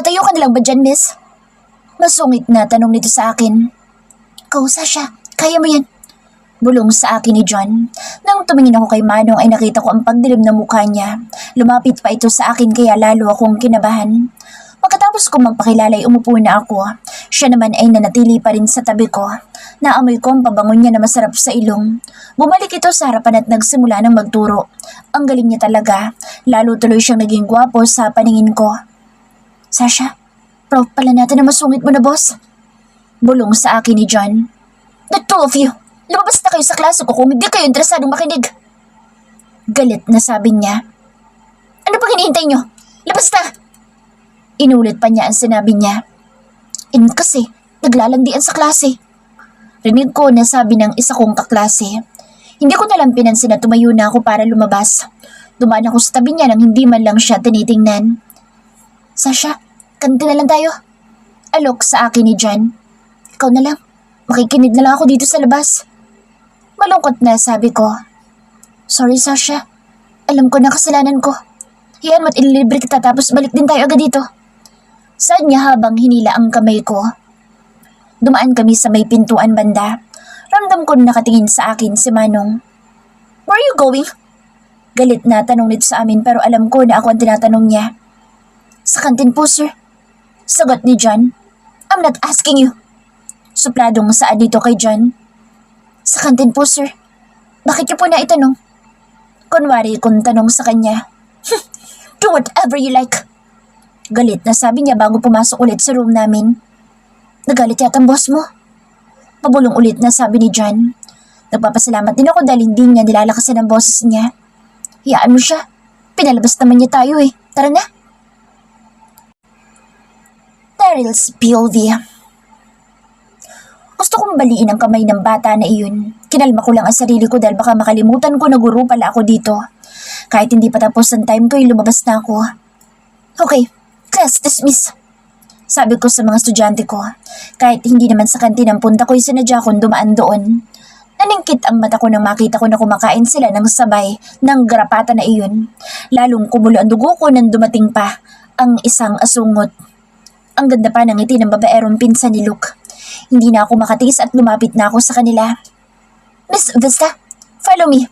Tatayo ka na lang ba dyan, miss? Masungit na tanong nito sa akin. Ikaw, Sasha, kaya mo yan. Bulong sa akin ni John. Nang tumingin ako kay Manong ay nakita ko ang pagdilim ng mukha niya. Lumapit pa ito sa akin kaya lalo akong kinabahan. Pagkatapos kong magpakilala ay umupo na ako. Siya naman ay nanatili pa rin sa tabi ko. Naamoy ko ang pabango niya na masarap sa ilong. Bumalik ito sa harapan at nagsimula ng magturo. Ang galing niya talaga. Lalo tuloy siyang naging gwapo sa paningin ko. Sasha, prof pala natin na masungit mo na, boss. Bulong sa akin ni John. The two of you, lumabas na kayo sa klase ko kung hindi kayo interesadong makinig. Galit na sabi niya. Ano pang hinihintay niyo? Labas na! Inulit pa niya ang sinabi niya. Kasi, naglalandian sa klase. Rinig ko na sabi ng isa kong kaklase. Hindi ko nalang pinansin na tumayo na ako para lumabas. Dumaan ako sa tabi niya nang hindi man lang siya tinitingnan. Sasha, kanta na lang tayo. Alok sa akin ni John. Ikaw na lang. Makikinig na lang ako dito sa labas. Malungkot na sabi ko. Sorry, Sasha. Alam ko na kasalanan ko. Hiyan mo't ililibre kita tapos balik din tayo agad dito. Saad niya habang hinila ang kamay ko. Dumaan kami sa may pintuan banda. Ramdam ko na nakatingin sa akin si Manong. Where are you going? Galit na tanong nito sa amin pero alam ko na ako ang tinatanong niya. Sa kantin po, sir. Sagot ni John. I'm not asking you. Supladong saad dito kay John. Sa kantin po, sir. Bakit niyo po na itanong? Kunwari kung tanong sa kanya. Do whatever you like. Galit na sabi niya bago pumasok ulit sa room namin. Nagalit yata ang boss mo. Pabulong ulit na sabi ni John. Nagpapasalamat din ako dahil hindi niya nilalakasan ang boses niya. Hiyaan mo siya. Pinalabas naman niya tayo eh. Tara na. Daryl's POV. Gusto kong baliin ang kamay ng bata na iyon. Kinalma ko lang ang sarili ko dahil baka makalimutan ko na guro pala ako dito. Kahit hindi pa tapos ang time ko, lumabas na ako. Okay, class dismiss. Sabi ko sa mga estudyante ko. Kahit hindi naman sa kantin ang punta ko, sinadya kong dumaan doon. Naningkit ang mata ko nang makita ko na kumakain sila ng sabay ng garapata na iyon. Lalong kumulo ang dugo ko nang dumating pa ang isang asungot. Ang ganda pa ng ngiti ng babaerong pinsan ni Luke. Hindi na ako makatiis at lumapit na ako sa kanila. Miss Vista, follow me.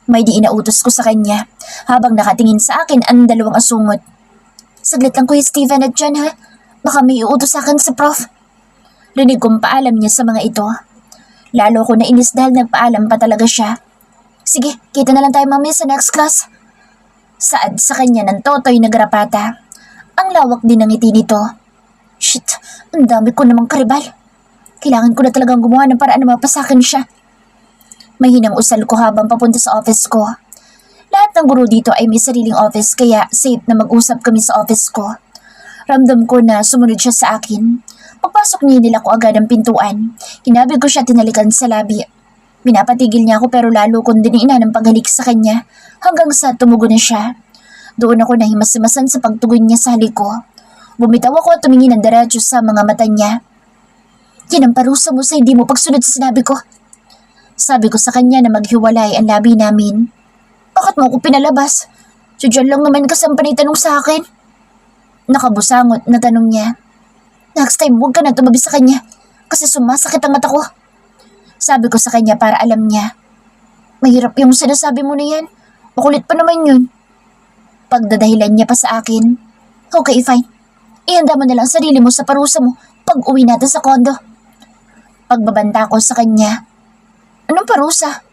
May di inautos ko sa kanya habang nakatingin sa akin ang dalawang asungot. Saglit lang Kuya Steven at John ha. Baka may iutos sa akin sa prof. Rinig kong paalam niya sa mga ito. Lalo ko nainis dahil nagpaalam pa talaga siya. Sige, kita na lang tayo mamaya sa next class. Saad sa kanya ng totoy na garapata. Ang lawak din ng ngiti nito. Shit, ang dami ko namang karibal. Kailangan ko na talagang gumawa ng paraan na mapasakin siya. May hinang usal ko habang papunta sa office ko. Lahat ng guro dito ay may sariling office kaya safe na mag-usap kami sa office ko. Ramdam ko na sumunod siya sa akin. Pagpasok niya nila ko agad ang pintuan. Hinabi ko siya tinalikan sa labi. Minapatigil niya ako pero lalo kong diniina ng paghalik sa kanya hanggang sa tumugon na siya. Doon ako nahimas-himasan sa pagtugon niya sa halik ko. Bumitaw ako at tumingin ng diretso sa mga mata niya. Yan ang parusa mo sa hindi mo pagsunod sa sinabi ko. Sabi ko sa kanya na maghiwalay ang labi namin. Bakit mo ako pinalabas? So dyan lang naman kasi ang panitanong sa akin. Nakabusangot na tanong niya. Next time huwag ka na tumabi sa kanya kasi sumasakit ang mata ko. Sabi ko sa kanya para alam niya. Mahirap yung sinasabi mo na yan. Makulit pa naman yun. Pagdadahilan niya pa sa akin. Okay, fine. Ihanda mo na lang sarili mo sa parusa mo pag uwi natin sa kondo. Pagbabanta ko sa kanya. Anong parusa?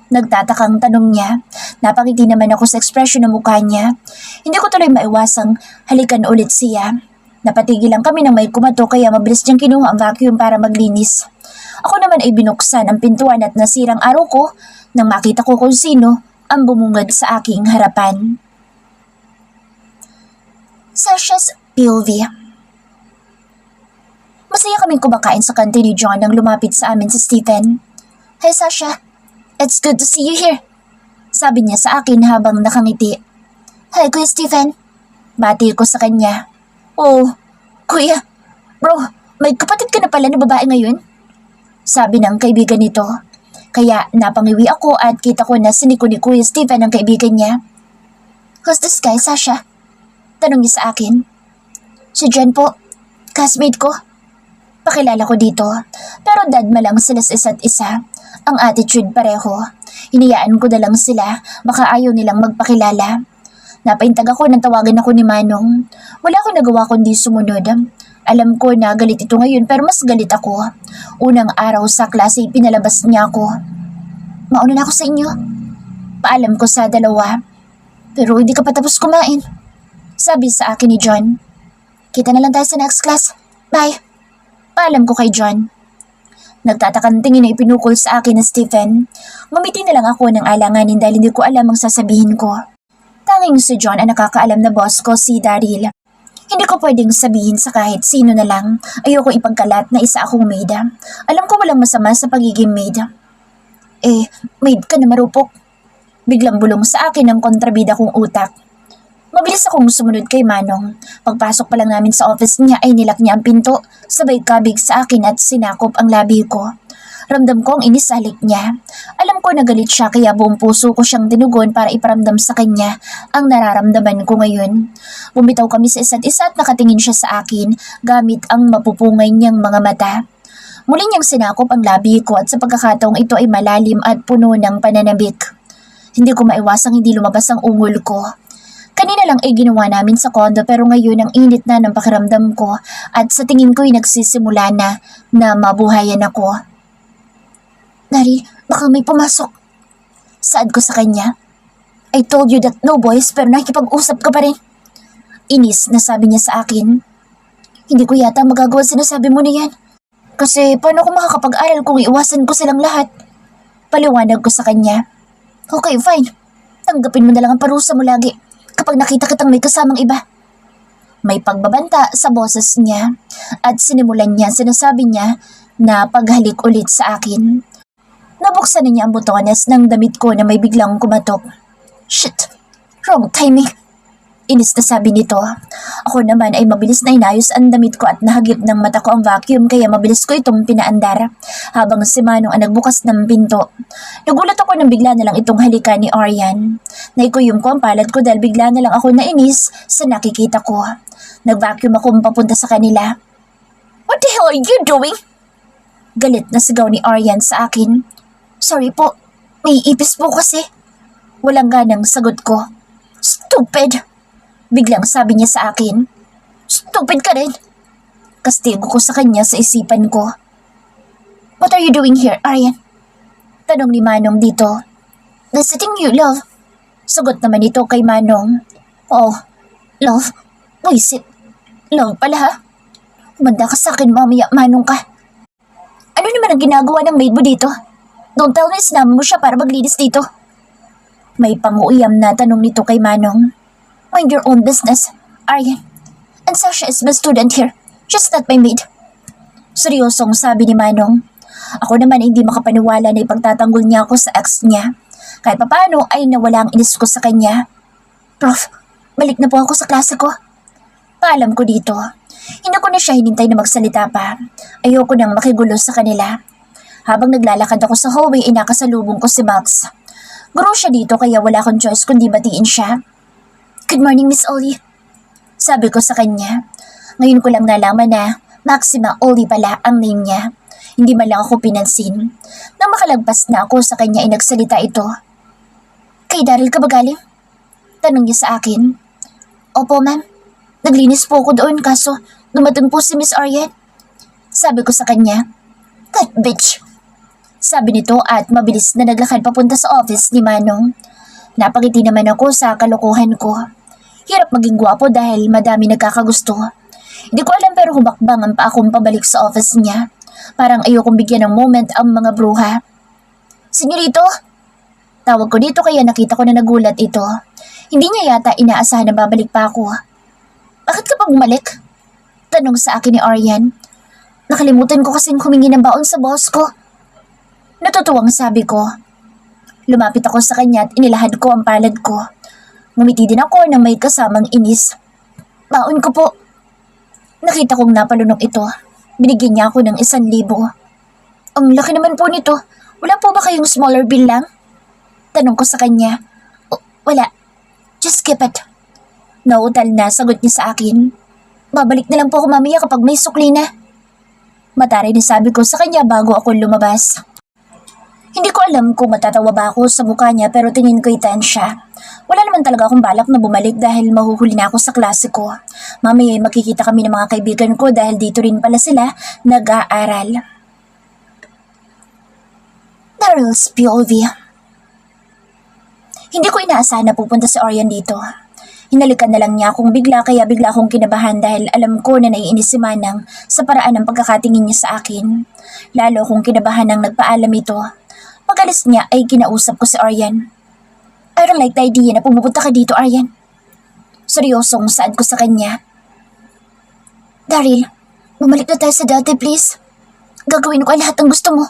Nagtatakang tanong niya. Napangiti naman ako sa ekspresyon ng mukha niya. Hindi ko tuloy maiwasang halikan ulit siya. Napatigil lang kami nang may kumato kaya mabilis niyang kinuha ang vacuum para maglinis. Ako naman ay binuksan ang pintuan at nasirang araw ko nang makita ko kung sino ang bumungad sa aking harapan. Sasha's POV. Masaya kaming kumakain sa kantin ni John nang lumapit sa amin si Stephen. Hey Sasha, it's good to see you here. Sabi niya sa akin habang nakangiti. Hi Kuya Stephen. Bati ko sa kanya. Oh, Kuya, bro, may kapatid ka na pala na babae ngayon? Sabi ng kaibigan nito. Kaya napangiwi ako at kita ko na siniko ni Kuya Stephen ang kaibigan niya. Who's this guy, Sasha? Tanong niya sa akin. Si John po, classmate ko. Pakilala ko dito, pero dadma lang sila sa isa't isa. Ang attitude pareho. Hinayaan ko na lang sila, baka ayaw nilang magpakilala. Napaintag ako nang tawagan ako ni Manong. Wala akong nagawa kundi sumunod. Alam ko na galit ito ngayon pero mas galit ako. Unang araw sa klase pinalabas niya ako. Mauna na ako sa inyo. Paalam ko sa dalawa. Pero hindi ka pa tapos kumain. Sabi sa akin ni John. Kita na lang tayo sa next class. Bye. Paalam ko kay John. Nagtatakang tingin na ipinukol sa akin na Stephen. Ngumiti na lang ako ng alanganin dahil hindi ko alam ang sasabihin ko. Tanging si John ang nakakaalam na boss ko, si Daryl. Hindi ko pwedeng sabihin sa kahit sino na lang. Ayoko ipagkalat na isa akong maid. Alam ko walang masama sa pagiging maid. Maid ka na marupok. Biglang bulong sa akin ang kontrabida kong utak. Mabilis akong sumunod kay Manong. Pagpasok pa lang namin sa office niya ay nilak niya ang pinto, sabay kabig sa akin at sinakop ang labi ko. Ramdam ko ang inis sa halik niya. Alam ko na galit siya kaya buong puso ko siyang tinugon para iparamdam sa kanya ang nararamdaman ko ngayon. Bumitaw kami sa isa't isa at nakatingin siya sa akin gamit ang mapupungay niyang mga mata. Muli niyang sinakop ang labi ko at sa pagkakataong ito ay malalim at puno ng pananabik. Hindi ko maiwasang hindi lumabas ang ungol ko. Kanina lang ay ginawa namin sa kondo pero ngayon ang init na ng pakiramdam ko at sa tingin ko'y nagsisimula na mabuhayan ako. Dari, baka may pumasok. Saad ko sa kanya. I told you that no boys pero nakikipag-usap ka pa rin. Inis na sabi niya sa akin. Hindi ko yata magagawa sinasabi mo na yan. Kasi paano ko makakapag-aral kung iwasan ko silang lahat? Paliwanag ko sa kanya. Okay, fine. Tanggapin mo na lang ang parusa mo lagi kapag nakita kitang may kasamang iba. May pagbabanta sa boses niya at sinimulan niya sinasabi niya na paghalik ulit sa akin. Nabuksan niya ang butones ng damit ko na may biglang kumatok. Shit! Wrong timing! Inis na sabi nito. Ako naman ay mabilis na inayos ang damit ko at nahagip ng mata ko ang vacuum kaya mabilis ko itong pinaandar habang si Manong ang nagbukas ng pinto. Nagulat ako nang bigla na lang itong halikan ni Aryan. Naikuyom ko ang palad ko dahil bigla na lang ako nainis sa nakikita ko. Nag-vacuum ako papunta sa kanila. What the hell are you doing? Galit na sigaw ni Aryan sa akin. Sorry po, may ipis po kasi. Walang ganang sagot ko. Stupid! Biglang sabi niya sa akin. Stupid ka rin. Kastigo ko sa kanya sa isipan ko. What are you doing here, Aryan? Tanong ni Manong dito. Visiting you, love. Sagot naman ito kay Manong. Oh, love. Wisit. Love pala ha. Umanda ka sa akin mamaya, Manong ka. Ano naman ang ginagawa ng maid mo dito? Don't tell me sinama mo siya para maglinis dito. May panguiyam na tanong nito kay Manong. Mind your own business, Aryan. And Sasha is my student here, just not my maid. Seryosong sabi ni Manong. Ako naman hindi makapaniwala na ipagtatanggol niya ako sa ex niya. Kahit papaano ay nawala ang inis ko sa kanya. Prof, balik na po ako sa klase ko. Paalam ko dito. Hindi ko na siya hinintay na magsalita pa. Ayoko nang makigulo sa kanila. Habang naglalakad ako sa hallway ay nakasalubong ko si Max. Guro siya dito kaya wala akong choice kundi batiin siya. Good morning, Miss Oli. Sabi ko sa kanya. Ngayon ko lang nalaman na Maxima Oli pala ang name niya. Hindi man lang ako pinansin. Nang makalagpas na ako sa kanya ay nagsalita ito. Kay Daryl ka ba galing? Tanong niya sa akin. Opo, ma'am. Naglinis po ako doon kaso dumating po si Miss Aryan. Sabi ko sa kanya. That bitch. Sabi nito at mabilis na naglakad papunta sa office ni Manong. Napangiti naman ako sa kalokohan ko. Hirap maging gwapo dahil madami nagkakagusto. Hindi ko alam pero humakbang ang pa akong pabalik sa office niya. Parang ayokong bigyan ng moment ang mga bruha. Senyorito? Tawag ko dito kaya nakita ko na nagulat ito. Hindi niya yata inaasahan na babalik pa ako. Bakit ka pa bumalik? Tanong sa akin ni Aryan. Nakalimutan ko kasing humingi ng baon sa boss ko. Natutuwang sabi ko. Lumapit ako sa kanya at inilahad ko ang palad ko. Ngumiti din ako nang may kasamang inis. Baon ko po. Nakita kong napalunok ito. Binigyan niya ako ng 1,000. Ang laki naman po nito. Wala po ba kayong smaller bill lang? Tanong ko sa kanya. Wala. Just keep it. Nautal na sagot niya sa akin. Babalik na lang po ako mamaya kapag may sukli na. Mataray na sabi ko sa kanya bago ako lumabas. Hindi ko alam kung matatawa ba ako sa mukha niya pero tingin ko itan siya. Wala naman talaga akong balak na bumalik dahil mahuhuli na ako sa klase ko. Mamaya makikita kami ng mga kaibigan ko dahil dito rin pala sila nag-aaral. Daryl's POV. Hindi ko inaasahan na pupunta si Orion dito. Hinalikan na lang niya akong bigla kaya bigla akong kinabahan dahil alam ko na naiinis si Manang sa paraan ng pagkakatingin niya sa akin. Lalo akong kinabahan nang nagpaalam ito. Pag-alis niya ay kinausap ko si Orion. I don't like the idea na pumupunta ka dito, Orion. Seryosong saad ko sa kanya. Daryl, bumalik na tayo sa dati, please. Gagawin ko lahat ng gusto mo.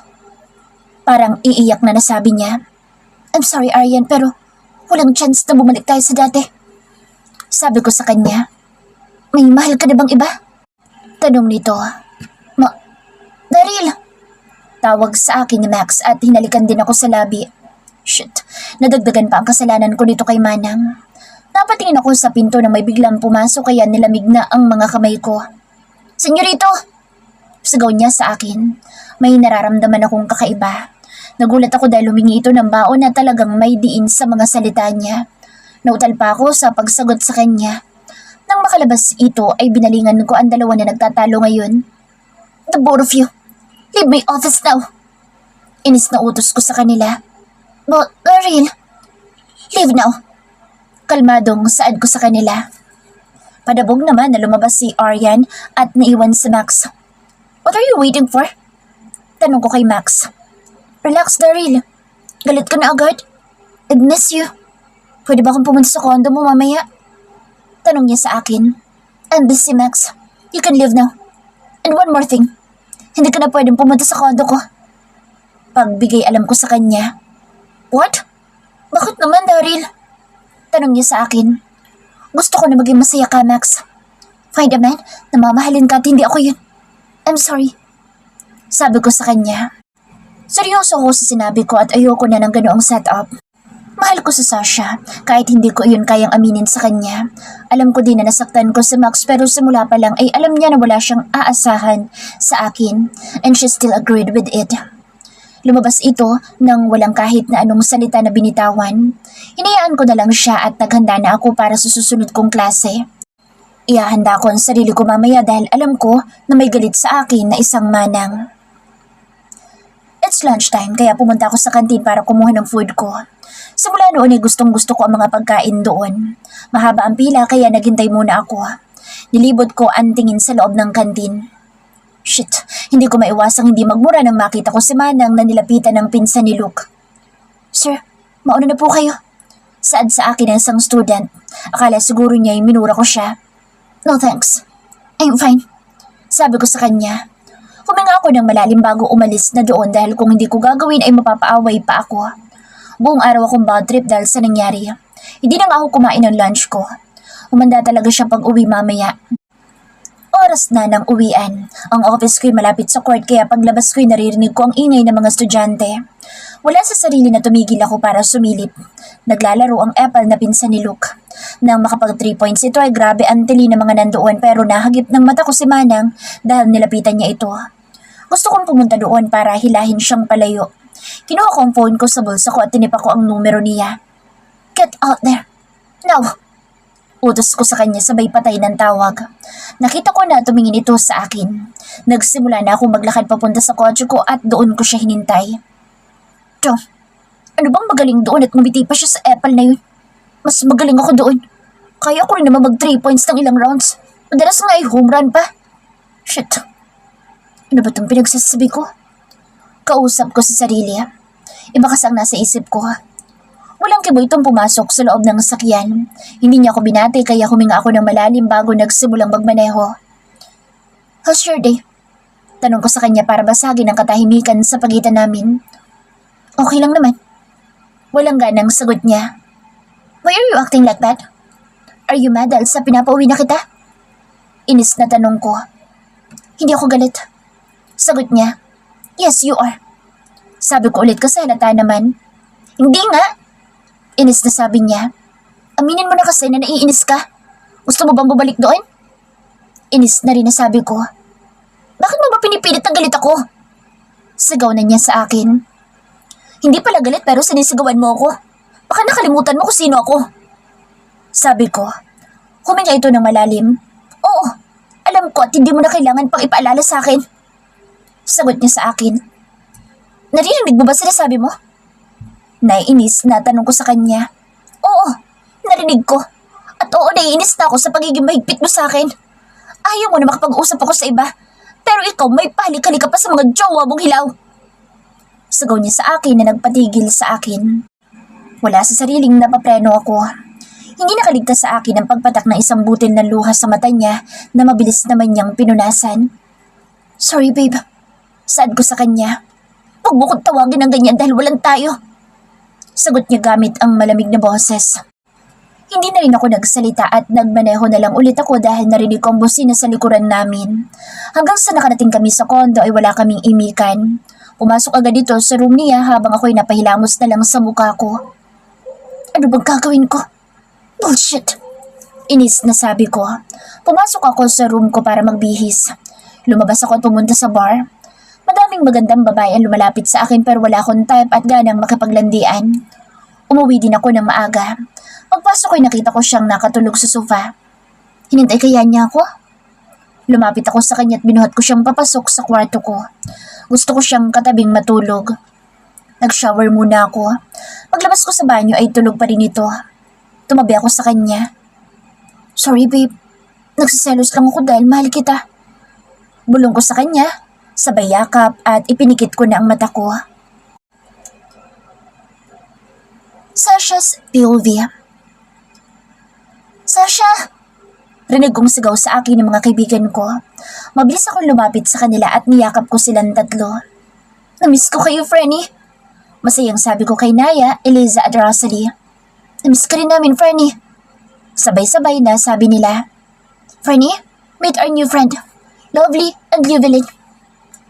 Parang iiyak na nasabi niya. I'm sorry, Orion, pero walang chance na bumalik tayo sa dati. Sabi ko sa kanya. May mahal ka na bang iba? Tanong nito. Daryl! Tawag sa akin ni Max at hinalikan din ako sa labi. Shit, nadagdagan pa ang kasalanan ko dito kay Manang. Napatingin ako sa pinto na may biglang pumasok kaya nilamig na ang mga kamay ko. Senyorito! Sigaw niya sa akin. May nararamdaman akong kakaiba. Nagulat ako dahil humingi ito ng baon na talagang may diin sa mga salita niya. Nautal pa ako sa pagsagot sa kanya. Nang makalabas ito ay binalingan ko ang dalawa na nagtatalo ngayon. The both of you, leave my office now. Inis na utos ko sa kanila. But, Daryl, leave now. Kalmadong saad ko sa kanila. Padabog naman na lumabas si Aryan at naiwan si Max. What are you waiting for? Tanong ko kay Max. Relax, Daryl. Galit ka na agad? I'd miss you. Pwede ba akong pumunta sa condo mo mamaya? Tanong niya sa akin. I'm busy, Max. You can leave now. And one more thing. Hindi ka na pwedeng pumunta sa condo ko. Pagbigay alam ko sa kanya. What? Bakit naman, Daryl? Tanong niya sa akin. Gusto ko na maging masaya ka, Max. Find a man na mamahalin ka at hindi ako yun. I'm sorry. Sabi ko sa kanya. Seryoso ako sa sinabi ko at ayoko na ng ganoong setup. Mahal ko si Sasha, kahit hindi ko iyon kayang aminin sa kanya. Alam ko din na nasaktan ko si Max pero simula pa lang ay alam niya na wala siyang aasahan sa akin and she still agreed with it. Lumabas ito nang walang kahit na anong salita na binitawan. Hinayaan ko na lang siya at naghanda na ako para sa susunod kong klase. Ihahanda ko ang sarili ko mamaya dahil alam ko na may galit sa akin na isang Manang. It's lunchtime kaya pumunta ako sa kantin para kumuha ng food ko. Simula noon ay gustong gusto ko ang mga pagkain doon. Mahaba ang pila kaya naghintay muna ako. Nilibot ko ang tingin sa loob ng kantin. Shit, hindi ko maiwasang hindi magmura nang makita ko si Manang na nilapitan ng pinsan ni Luke. Sir, mauna na po kayo. Saad sa akin ang isang student. Akala siguro niya ay minura ko siya. No thanks. I'm fine. Sabi ko sa kanya. Huminga ako ng malalim bago umalis na doon dahil kung hindi ko gagawin ay mapapaaway pa ako. Buong araw akong bad trip dahil sa nangyari. Hindi na nga ako kumain ng lunch ko. Umanda talaga siya pag uwi mamaya. Oras na ng uwian. Ang office ko'y malapit sa court kaya paglabas ko'y naririnig ko ang ingay ng mga estudyante. Wala sa sarili na tumigil ako para sumilip. Naglalaro ang Apple na pinsan ni Luke. Nang makapag 3 points ito ay grabe ang tili ng mga nandoon pero nahagip ng mata ko si Manang dahil nilapitan niya ito. Gusto kong pumunta doon para hilahin siyang palayo. Kinuha ko ang phone ko sa bulsa ko at tinipa ko ang numero niya. Get out there. Now. Utos ko sa kanya sabay patay ng tawag. Nakita ko na tumingin ito sa akin. Nagsimula na akong maglakad papunta sa kotse ko at doon ko siya hinintay. Tiyo, ano bang magaling doon at ngumiti pa siya sa Apple na yun? Mas magaling ako doon. Kaya ko rin naman mag 3 points ng ilang rounds. Madalas nga ay home run pa. Shit. Ano ba itong pinagsasabi ko? Kausap ko sa sarili. Iba kasi ang nasa isip ko. Walang kibo itong pumasok sa loob ng sasakyan. Hindi niya ako binati kaya huminga ako ng malalim bago nagsimulang magmaneho. How's your day? Tanong ko sa kanya para basagin ang katahimikan sa pagitan namin. Okay lang naman. Walang ganang sagot niya. Why are you acting like that? Are you mad dahil sa pinapauwi na kita? Inis na tanong ko. Hindi ako galit. Sagot niya. Yes, you are. Sabi ko ulit kasi halata naman. Hindi nga. Inis na sabi niya. Aminin mo na kasi na naiinis ka. Gusto mo bang bumalik doon? Inis na rin na sabi ko. Bakit mo ba pinipilit na galit ako? Sigaw na niya sa akin. Hindi pala galit pero sinisigawan mo ako. Baka nakalimutan mo kung sino ako. Sabi ko. Huminga ito ng malalim. Oo, alam ko at hindi mo na kailangan pang ipaalala sa akin. Sagot niya sa akin. Naririnig mo ba sinasabi mo? Naiinis na tanong ko sa kanya. Oo, narinig ko. At oo, naiinis na ako sa pagiging mahigpit mo sa akin. Ayaw mo na makapag-usap ako sa iba. Pero ikaw may pahalik-halik ka pa sa mga jowa mong hilaw. Sigaw niya sa akin na nagpatigil sa akin. Wala sa sariling napapreno ako. Hindi nakaligtas sa akin ang pagpatak ng isang butil ng luha sa mata niya na mabilis naman niyang pinunasan. Sorry babe. Saad ko sa kanya. Huwag mo kong tawagin ng ganyan dahil walang tayo. Sagot niya gamit ang malamig na boses. Hindi na rin ako nagsalita at nagmaneho na lang ulit ako dahil narinig ko ang busina sa likuran namin. Hanggang sa nakarating kami sa kondo ay wala kaming imikan. Pumasok agad dito sa room niya habang ako'y napahilamos na lang sa mukha ko. Ano bang gagawin ko? Bullshit! Inis na sabi ko. Pumasok ako sa room ko para magbihis. Lumabas ako at pumunta sa bar. Madaming magandang babae ang lumalapit sa akin pero wala akong type at ganang makipaglandian. Umuwi din ako ng maaga. Pagpasok ko'y nakita ko siyang nakatulog sa sofa. Hinintay kaya niya ako? Lumapit ako sa kanya at binuhat ko siyang papasok sa kwarto ko. Gusto ko siyang katabing matulog. Nag-shower muna ako. Paglabas ko sa banyo ay tulog pa rin ito. Tumabi ako sa kanya. Sorry babe, nagsiselos lang ako dahil mahal kita. Bulong ko sa kanya, sabay yakap at ipinikit ko na ang mata ko. Sasha's POV. Sasha! Rinig kong sigaw sa akin ng mga kaibigan ko. Mabilis akong lumapit sa kanila at niyakap ko silang tatlo. Namiss ko kayo, Franny. Masayang sabi ko kay Naya, Eliza at Rosalie. Namiss ka rin namin, Franny. Sabay-sabay na sabi nila. Franny, meet our new friend, Lovely and Llewellyn.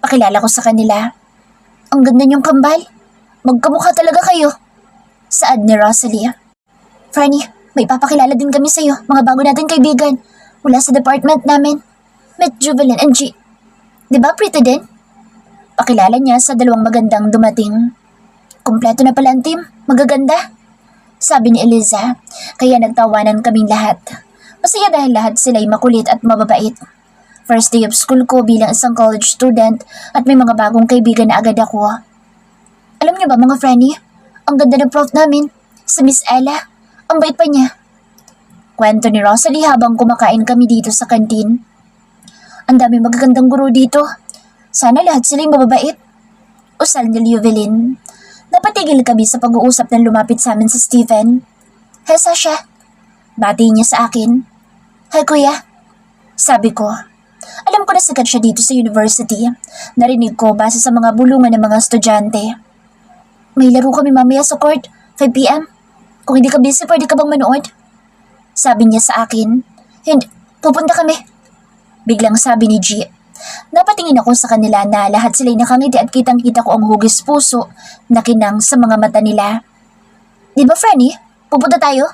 Pakilala ko sa kanila. Ang ganda niyong kambal. Magkamukha talaga kayo. Saad ni Rosalie. Franny, may papakilala din kami sa'yo, mga bago natin kaibigan. Mula sa department namin. Met Llewellyn and G. Diba pretty din? Pakilala niya sa dalawang magandang dumating. Kumpleto na pala ang team, magaganda. Sabi ni Eliza, kaya nagtawanan kaming lahat. Masaya dahil lahat sila'y makulit at mababait. First day of school ko bilang isang college student at may mga bagong kaibigan na agad ako. Alam niyo ba mga Franny, ang ganda ng prof namin, si Miss Ella. Ang bait pa niya. Kwento ni Rosalie habang kumakain kami dito sa kantin. Ang dami magagandang guro dito. Sana lahat sila'y mababait. Usal ni Llewellyn. Napatigil kami sa pag-uusap na lumapit sa amin si Stephen. Hey Sasha. Bati niya sa akin. Hi kuya. Sabi ko. Alam ko na sikat siya dito sa university. Narinig ko base sa mga bulungan ng mga estudyante. May laro kami mamaya sa court, 5 p.m. Kung hindi ka busy, pwede ka bang manood? Sabi niya sa akin. Hindi, pupunta kami. Biglang sabi ni G. Napatingin ako sa kanila na lahat sila'y nakangiti at kitang-kita ko ang hugis puso na kinang sa mga mata nila. Di ba, Franny? Pupunta tayo?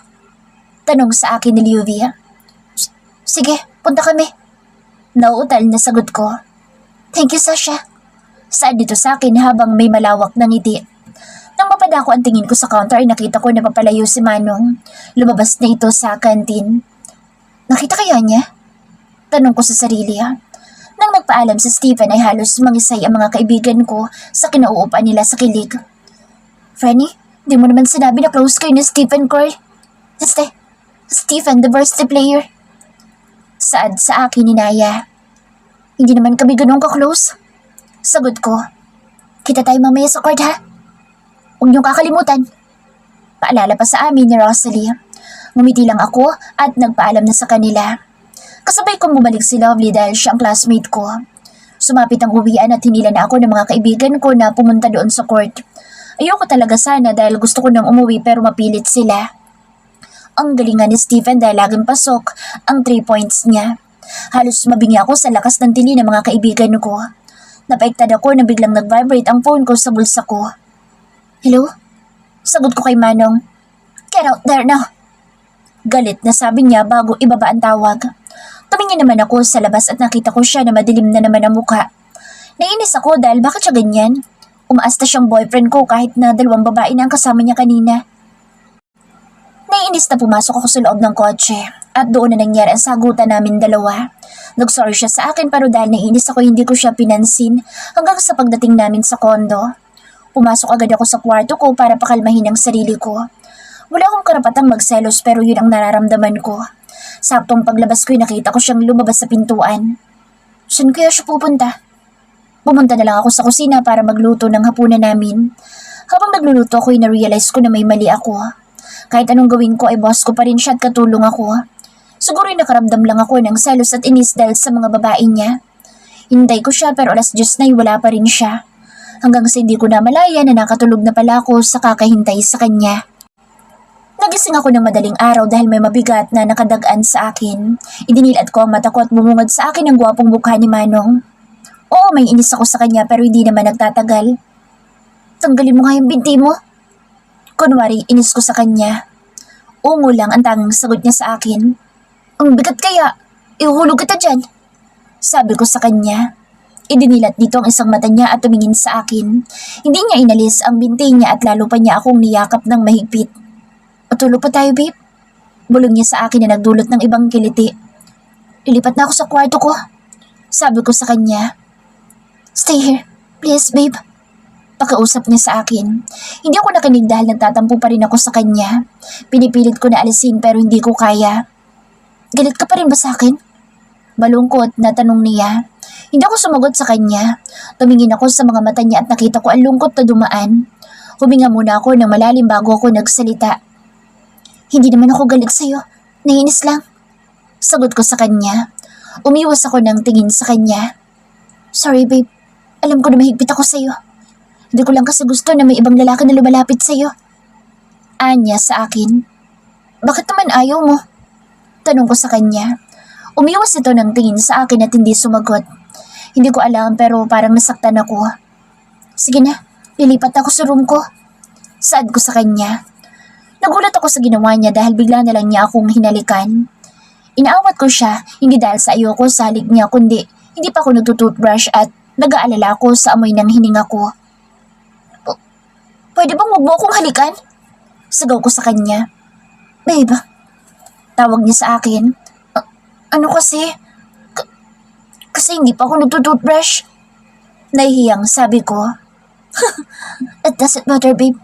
Tanong sa akin ni Liuvia. Sige, punta kami. Nauutal na sagot ko. Thank you, Sasha. Saad dito sa akin habang may malawak na ngiti. Nang mapadako ang tingin ko sa counter ay nakita ko na papalayo si Manong. Lumabas na ito sa kantin. Nakita kaya niya? Tanong ko sa sarili. Nang nagpaalam si Stephen ay halos mangisay ang mga kaibigan ko sa kinauupan nila sa kilig. Franny, di mo naman sinabi na close kayo ni Stephen Cole. Stephen, the varsity player. Saad sa akin ni Naya. Hindi naman kami ganun ka-close. Sagot ko. Kita tayo mamaya sa court ha? Huwag niyong kakalimutan. Paalala pa sa amin ni Rosalie. Ngumiti lang ako at nagpaalam na sa kanila. Kasabay kong bumalik si Lovely dahil siya ang classmate ko. Sumapit ang uwian at hinila na ako ng mga kaibigan ko na pumunta doon sa court. Ayoko talaga sana dahil gusto ko nang umuwi pero mapilit sila. Ang galing nga ni Stephen dahil laging pasok ang 3 points niya. Halos mabingi ako sa lakas ng tini ng mga kaibigan ko. Napaiktad ako na biglang nag-vibrate ang phone ko sa bulsa ko. Hello? Sagot ko kay Manong. Get out there now. Galit na sabi niya bago ibaba ang tawag. Tumingin naman ako sa labas at nakita ko siya na madilim na naman ang mukha. Nainis ako dahil bakit siya ganyan? Umaasta siyang boyfriend ko kahit na 2 babae na ang kasama niya kanina. Naiinis na pumasok ako sa loob ng kotse at doon na nangyari ang sagutan namin dalawa. Nag-sorry siya sa akin pero dahil naiinis ako hindi ko siya pinansin hanggang sa pagdating namin sa kondo. Pumasok agad ako sa kwarto ko para pakalmahin ang sarili ko. Wala akong karapatang magselos pero yun ang nararamdaman ko. Saktong paglabas ko'y nakita ko siyang lumabas sa pintuan. Saan kaya siya pupunta? Pumunta na lang ako sa kusina para magluto ng hapunan namin. Habang nagluluto ako'y na-realize ko na may mali ako. Kahit anong gawin ko ay boss ko pa rin siya at katulong ako. Siguro'y nakaramdam lang ako ng selos at inis dahil sa mga babae niya. Hintay ko siya pero 10:00 na'y wala pa rin siya. Hanggang sa hindi ko na malaya na nakatulog na pala ako sa kakahintay sa kanya. Nagising ako ng madaling araw dahil may mabigat na nakadagaan sa akin. Idinilat ko ang mata ko at bumungad sa akin ang gwapong mukha ni Manong. Oo, may inis ako sa kanya pero hindi naman nagtatagal. Tanggalin mo nga yung binti mo. Kunwari, inis ko sa kanya. Ungo lang ang tanging sagot niya sa akin. Ang bigat kaya, ihuhulog kita dyan. Sabi ko sa kanya. Idinilat dito ang isang mata niya at tumingin sa akin. Hindi niya inalis ang binti niya at lalo pa niya akong niyakap ng mahigpit. Matulog pa tayo, babe. Bulong niya sa akin na nagdulot ng ibang kiliti. Lilipat na ako sa kwarto ko. Sabi ko sa kanya. Stay here, please, babe. Pakiusap niya sa akin. Hindi ako nakinig dahil nagtatampo pa rin ako sa kanya. Pinipilit ko na alisin pero hindi ko kaya. Galit ka pa rin ba sa akin? Malungkot na tanong niya. Hindi ako sumagot sa kanya. Tumingin ako sa mga mata niya at nakita ko ang lungkot na dumaan. Huminga muna ako ng malalim bago ako nagsalita. Hindi naman ako galit sa'yo. Naiinis lang. Sagot ko sa kanya. Umiwas ako ng tingin sa kanya. Sorry, babe. Alam ko na mahigpit ako sa'yo. Hindi ko lang kasi gusto na may ibang lalaki na lumalapit sa'yo. Anya sa akin. Bakit naman ayaw mo? Tanong ko sa kanya. Umiwas ito ng tingin sa akin at hindi sumagot. Hindi ko alam pero parang nasaktan ako. Sige na, lilipat ako sa room ko. Saad ko sa kanya. Nagulat ako sa ginawa niya dahil bigla na lang niya akong hinalikan. Inaawat ko siya, hindi dahil sa ayoko sa halik niya kundi hindi pa ako nagtutoothbrush at nag-aalala ako sa amoy ng hininga ko. Pwede bang huwag mo akong halikan? Sagaw ko sa kanya. Babe, tawag niya sa akin. Ano kasi? Kasi hindi pa ako nagtutoothbrush. Nahihiyang sabi ko. It doesn't matter, babe.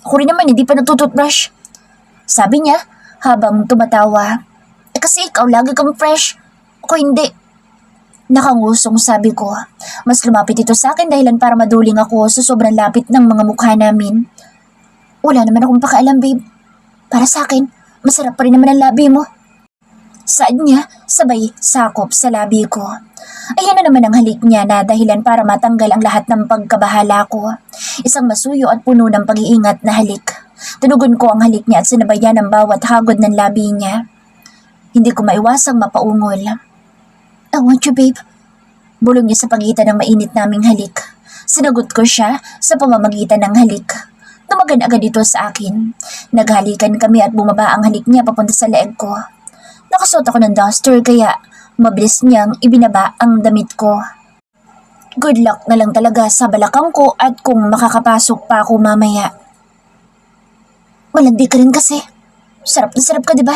Ako rin naman hindi pa nagtutoothbrush. Sabi niya habang tumatawa. Kasi ikaw lagi kang fresh. Ako hindi. Nakangusong sabi ko. Mas lumapit ito sa akin dahilan para maduling ako sa sobrang lapit ng mga mukha namin. Wala naman akong pakialam, babe. Para sa akin, masarap pa rin naman ang labi mo. Saad niya, sabay sakop sa labi ko. Ayan na naman ang halik niya na dahilan para matanggal ang lahat ng pagkabahala ko. Isang masuyo at puno ng pag-iingat na halik. Tunugon ko ang halik niya at sinabayan ang bawat hagod ng labi niya. Hindi ko maiwasang mapaungol. I want you, babe. Bulong niya sa pagitan ng mainit naming halik. Sinagot ko siya sa pamamagitan ng halik. Tumagan agad ito sa akin. Naghalikan kami at bumaba ang halik niya papunta sa leeg ko. Nakasuot ako ng duster kaya mabilis niyang ibinaba ang damit ko. Good luck na lang talaga sa balakang ko at kung makakapasok pa ako mamaya. Malandi ka rin kasi. Sarap na sarap ka, di ba?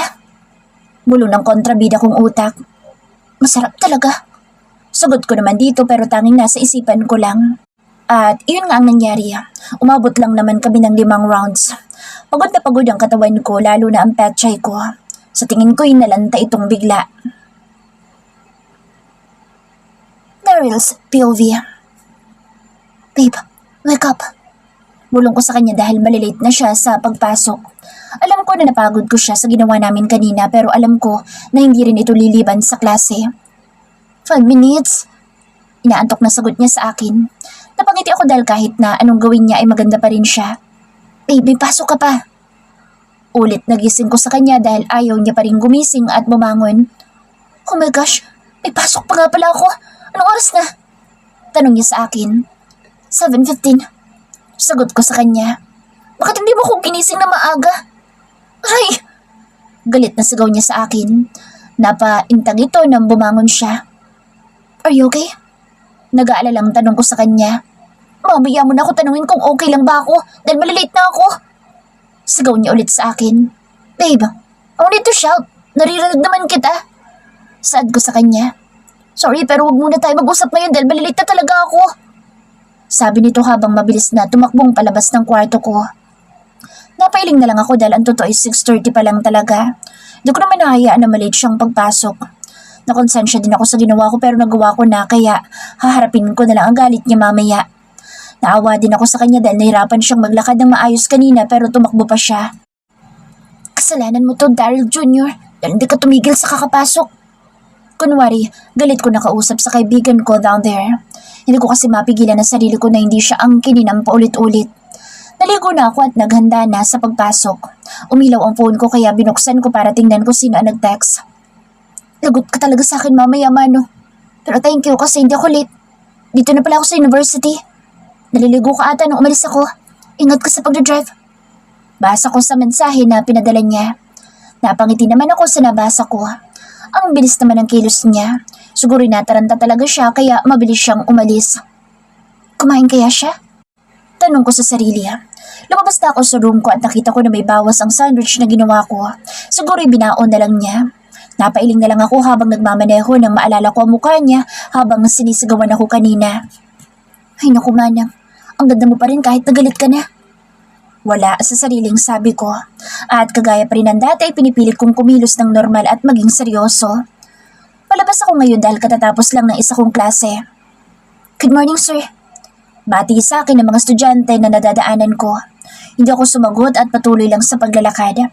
Bulong ng kontrabida kong utak. Masarap talaga. Sagot ko naman dito pero tanging nasa isipan ko lang. At iyon nga ang nangyari. Umabot lang naman kami ng 5 rounds. Pagod na pagod ang katawan ko lalo na ang petchay ko. Sa tingin ko inalanta itong bigla. Daryl's POV. Babe, wake up. Bulong ko sa kanya dahil malilate na siya sa pagpasok. Alam ko na napagod ko siya sa ginawa namin kanina pero alam ko na hindi rin ito liliban sa klase. 5 minutes. Inaantok na sagot niya sa akin. Napangiti ako dahil kahit na anong gawin niya ay maganda pa rin siya. Babe, pasok ka pa. Ulit nagising ko sa kanya dahil ayaw niya pa rin gumising at bumangon. Oh my gosh, may pasok pa nga pala ako. Anong oras na? Tanong niya sa akin. 7:15. Sagot ko sa kanya. Bakit hindi mo ko ginising na maaga? Aray! Galit na sigaw niya sa akin. Napaintag ito nang bumangon siya. Are you okay? Nag-aalalang tanong ko sa kanya. Mamaya mo na ako tanungin kung okay lang ba ako dahil malilate na ako. Sigaw niya ulit sa akin. Babe, I need to shout. Naririnig naman kita. Saad ko sa kanya. Sorry pero wag muna tayo mag-usap ngayon dahil malilate na talaga ako. Sabi nito habang mabilis na tumakbong palabas ng kwarto ko. Napailing na lang ako dahil ang totoo ay 6:30 pa lang talaga. Hindi ko naman nahayaan na malate siyang pagpasok. Nakonsensya din ako sa ginawa ko pero nagawa ko na kaya haharapin ko na lang ang galit niya mamaya. Naawa din ako sa kanya dahil nahirapan siyang maglakad ng maayos kanina pero tumakbo pa siya. Kasalanan mo to, Daryl Jr. dahil hindi ka tumigil sa kakapasok. Kunwari, galit ko nakausap sa kaibigan ko down there. Hindi ko kasi mapigilan ang sarili ko na hindi siya angkinin ng paulit-ulit. Naligo na ako at naghanda na sa pagpasok. Umilaw ang phone ko kaya binuksan ko para tingnan ko sino ang nag-text. Lagot ka talaga sa akin mamaya, Mano. Pero thank you kasi hindi ako late. Dito na pala ako sa university. Naliligo ka ata nung umalis ako. Ingat ka sa pagdadrive. Basa ko sa mensahe na pinadala niya. Napangiti naman ako sa nabasa ko. Ang bilis naman ng kilos niya. Siguro nataranta talaga siya kaya mabilis siyang umalis. Kumain kaya siya? Tanong ko sa sarili. Lumabas na ako sa room ko at nakita ko na may bawas ang sandwich na ginawa ko. Siguro ibinaon na lang niya. Napailing na lang ako habang nagmamaneho nang maalala ko ang mukha niya habang sinisigawan ako kanina. Ay naku Manang, ang ganda mo pa rin kahit nagalit ka na. Wala sa sariling sabi ko. At kagaya pa rin ng dati ay pinipilit kong kumilos ng normal at maging seryoso. Palabas ako ngayon dahil katatapos lang ng isa kong klase. Good morning sir. Bati sa akin ng mga estudyante na nadadaanan ko. Hindi ako sumagot at patuloy lang sa paglalakad.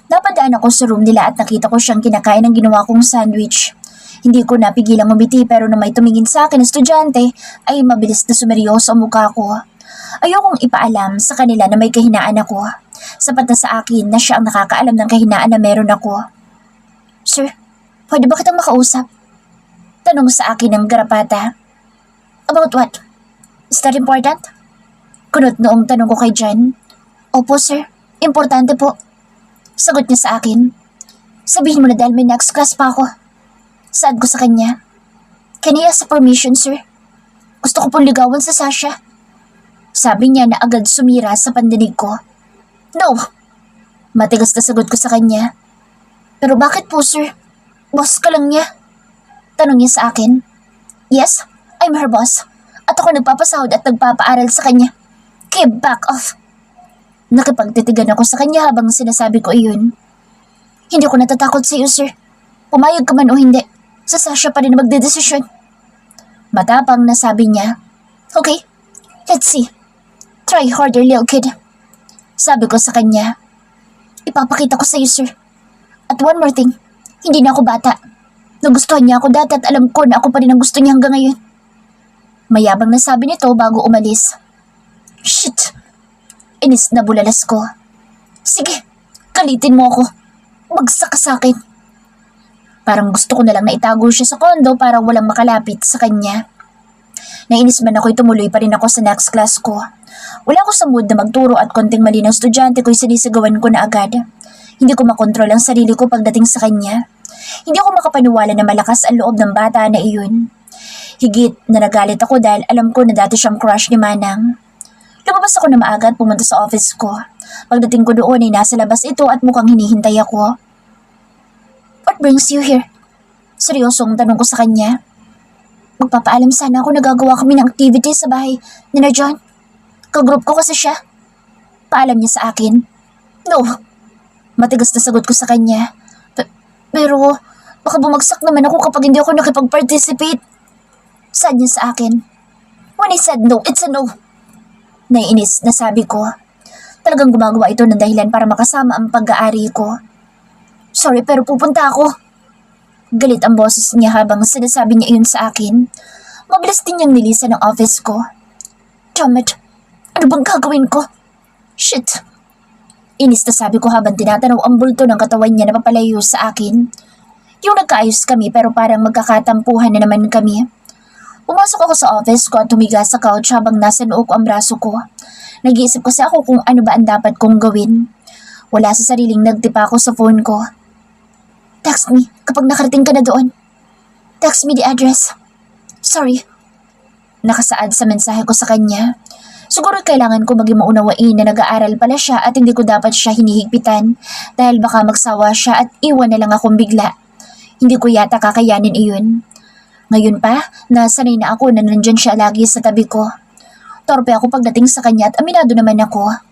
Napadaan ako sa room nila at nakita ko siyang kinakain ng ginawa kong sandwich. Hindi ko napigilang umiti pero na may tumingin sa akin na estudyante ay mabilis na sumeryoso ang mukha ko. Ayokong ipaalam sa kanila na may kahinaan ako. Sapat na sa akin na siya ang nakakaalam ng kahinaan na meron ako. Sir, pwede ba kitang makausap? Tanong sa akin ng garapata. About what? Is that important? Kunot noong tanong ko kay John. Opo sir, importante po. Sagot niya sa akin. Sabihin mo na dahil may next class pa ako. Saad ko sa kanya. Can I ask permission sir? Gusto ko pong ligawan sa Sasha. Sabi niya na agad sumira sa pandinig ko. No! Matigas na sagot ko sa kanya. Pero bakit po sir? Boss ka lang niya. Tanong niya sa akin. Yes, I'm her boss. At ako nagpapasahod at nagpapaaral sa kanya. Kaya back off. Nakipagtitigan ako sa kanya habang sinasabi ko iyon. Hindi ako natatakot sa iyo, sir. Pumayag ka man o hindi, sa Sasha pa rin na magdedesisyon. Matapang na sabi niya. Okay, let's see. Try harder, little kid. Sabi ko sa kanya. Ipapakita ko sa iyo, sir. At one more thing, hindi na ako bata. Nagustuhan niya ako dati at alam ko na ako pa rin ang gusto niya hanggang ngayon. Mayabang na sabi nito bago umalis. Shit! Inis na bulalas ko. Sige, kalitin mo ako. Bagsak ka sa akin. Parang gusto ko na lang na itago siya sa kondo para walang makalapit sa kanya. Nainis man ako, tumuloy pa rin ako sa next class ko. Wala ako sa mood na magturo at konting mali ng estudyante ko'y sinisigawan ko na agad. Hindi ko makontrol ang sarili ko pagdating sa kanya. Hindi ako makapaniwala na malakas ang loob ng bata na iyon. Higit na nagalit ako dahil alam ko na dati siyang crush ni Manang. Lumabas ako na maaga at pumunta sa office ko. Pagdating ko doon ay nasa labas ito at mukhang hinihintay ako. What brings you here? Seryosong tanong ko sa kanya. Magpapaalam sana ako na gagawa kami ng activity sa bahay ni na John. Kagroup ko kasi siya. Paalam niya sa akin. No. Matigas na sagot ko sa kanya. Pero baka bumagsak naman ako kapag hindi ako nakipag-participate. Saad niya sa akin. When I said no, it's a no. Naiinis na sabi ko. Talagang gumagawa ito ng dahilan para makasama ang pag-aari ko. Sorry pero pupunta ako. Galit ang boses niya habang sinasabi niya iyon sa akin. Mabilis din niyang nilisan ng office ko. Damn it. Ano bang gagawin ko? Shit. Inis na sabi ko habang tinatanaw ang bulto ng katawan niya na papalayo sa akin. Yung nagkaayos kami pero parang magkakatampuhan na naman kami. Pumasok ako sa office ko at tumiga sa couch habang nasa noo ko ang braso ko. Nag-iisip kasi ako kung ano ba ang dapat kong gawin. Wala sa sariling nagtipa ako sa phone ko. Text me kapag nakarating ka na doon. Text me the address. Sorry. Nakasaad sa mensahe ko sa kanya. Siguro kailangan ko maging maunawain na nag-aaral pala siya at hindi ko dapat siya hinihigpitan dahil baka magsawa siya at iwan na lang akong bigla. Hindi ko yata kakayanin iyon. Ngayon pa, nasanay na ako na nandyan siya lagi sa tabi ko. Torpe ako pagdating sa kanya at aminado naman ako.